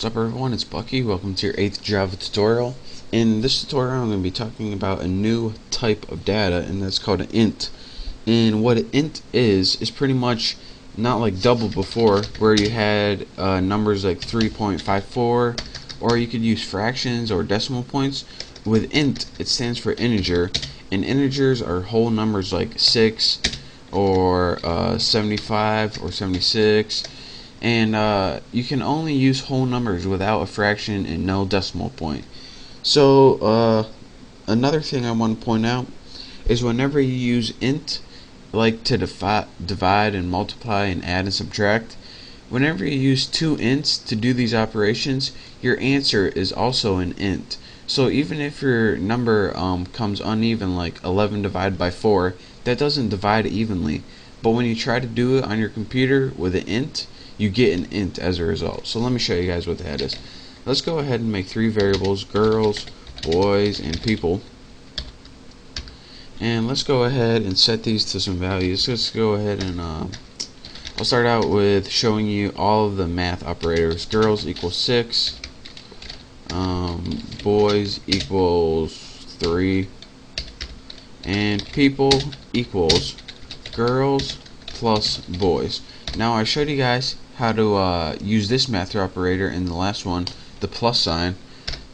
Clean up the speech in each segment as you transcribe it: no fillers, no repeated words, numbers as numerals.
What's up everyone, it's Bucky. Welcome to your 8th Java tutorial. In this tutorial I'm going to be talking about a new type of data, and that's called an int. And what an int is pretty much not like double before, where you had numbers like 3.54, or you could use fractions or decimal points. With int, it stands for integer, and integers are whole numbers like 6 or 75 or 76. And you can only use whole numbers without a fraction and no decimal point. So another thing I want to point out is whenever you use int, like to divide and multiply and add and subtract, whenever you use two ints to do these operations, your answer is also an int. So even if your number comes uneven, like 11 divided by 4, that doesn't divide evenly. But when you try to do it on your computer with an int, you get an int as a result. So let me show you guys what that is. Let's go ahead and make three variables: girls, boys, and people. And let's go ahead and set these to some values. Let's go ahead and I'll start out with showing you all of the math operators. Girls equals 6, boys equals 3, and people equals girls plus boys. Now I showed you guys how to use this math operator in the last one, the plus sign,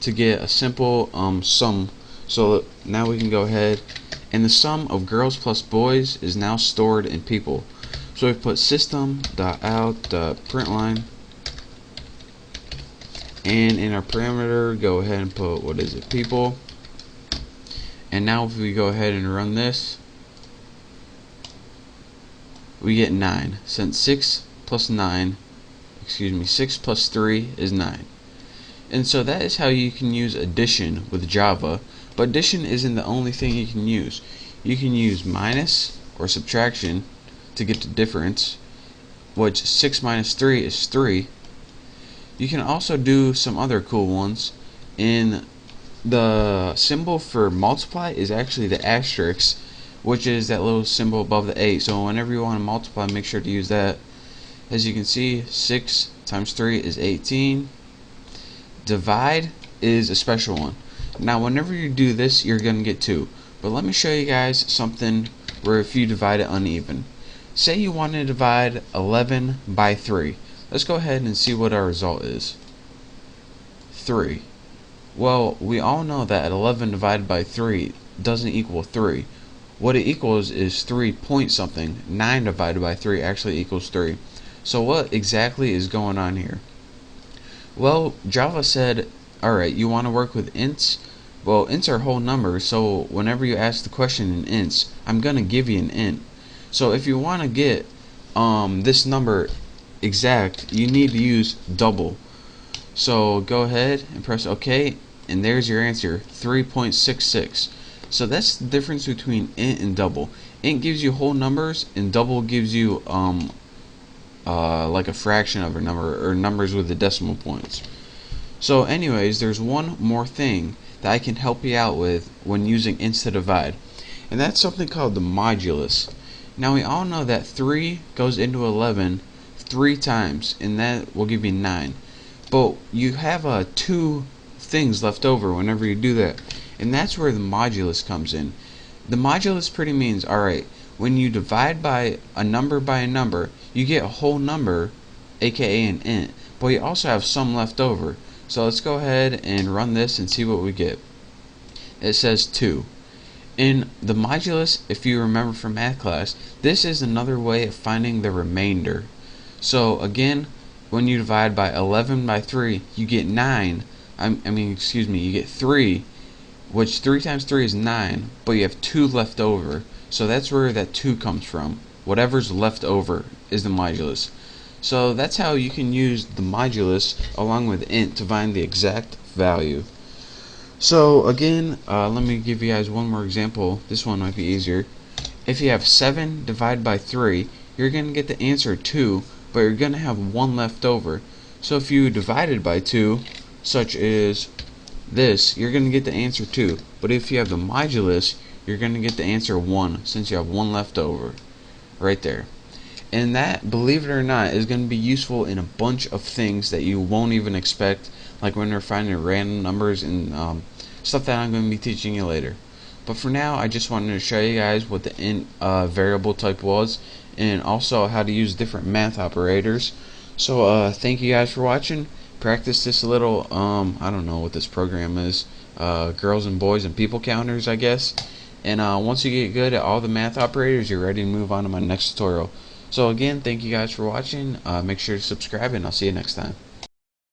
to get a simple sum. So now we can go ahead, and the sum of girls plus boys is now stored in people. So we put system.out.println, and in our parameter go ahead and put, what is it, people. And now if we go ahead and run this, we get 9, since 6 plus 3 is 9. And so that is how you can use addition with Java. But addition isn't the only thing you can use. You can use minus or subtraction to get the difference, which 6 minus 3 is 3. You can also do some other cool ones. In the symbol for multiply is actually the asterisk, which is that little symbol above the 8. So whenever you want to multiply, make sure to use that. As you can see, 6 times 3 is 18. Divide is a special one. Now whenever you do this, you're going to get 2. But let me show you guys something where if you divide it uneven. Say you want to divide 11 by 3. Let's go ahead and see what our result is. 3. Well, we all know that 11 divided by 3 doesn't equal 3. What it equals is 3 point something. 9 divided by 3 actually equals 3. So what exactly is going on here? Well, Java said, alright, you want to work with ints? Well, ints are whole numbers, so whenever you ask the question in ints, I'm going to give you an int. So if you want to get this number exact, you need to use double. So go ahead and press OK, and there's your answer, 3.66. So that's the difference between int and double. Int gives you whole numbers, and double gives you like a fraction of a number, or numbers with the decimal points. So anyways, there's one more thing that I can help you out with when using ints to divide, and that's something called the modulus. Now we all know that 3 goes into 11 3 times, and that will give you 9. But you have 2 things left over whenever you do that, and that's where the modulus comes in. The modulus pretty means, alright, when you divide by a number, you get a whole number, aka an int, but you also have some left over. So let's go ahead and run this and see what we get. It says 2. In the modulus, if you remember from math class, this is another way of finding the remainder. So again, when you divide by 11 by 3, you get 9. You get 3, which 3 times 3 is 9, but you have 2 left over. So that's where that 2 comes from. Whatever's left over is the modulus. So that's how you can use the modulus along with int to find the exact value. So again, let me give you guys one more example. This one might be easier. If you have 7 divided by 3, you're going to get the answer 2, but you're going to have 1 left over. So if you divide it by 2, such as this, you're going to get the answer 2. But if you have the modulus, you're going to get the answer 1, since you have 1 left over. Right there. And that, believe it or not, is going to be useful in a bunch of things that you won't even expect, like when you're finding random numbers and stuff that I'm going to be teaching you later. But for now, I just wanted to show you guys what the int variable type was, and also how to use different math operators. So thank you guys for watching. Practice this a little. I don't know what this program is. Girls and boys and people counters, I guess. And once you get good at all the math operators, you're ready to move on to my next tutorial. So again, thank you guys for watching. Make sure to subscribe, and I'll see you next time.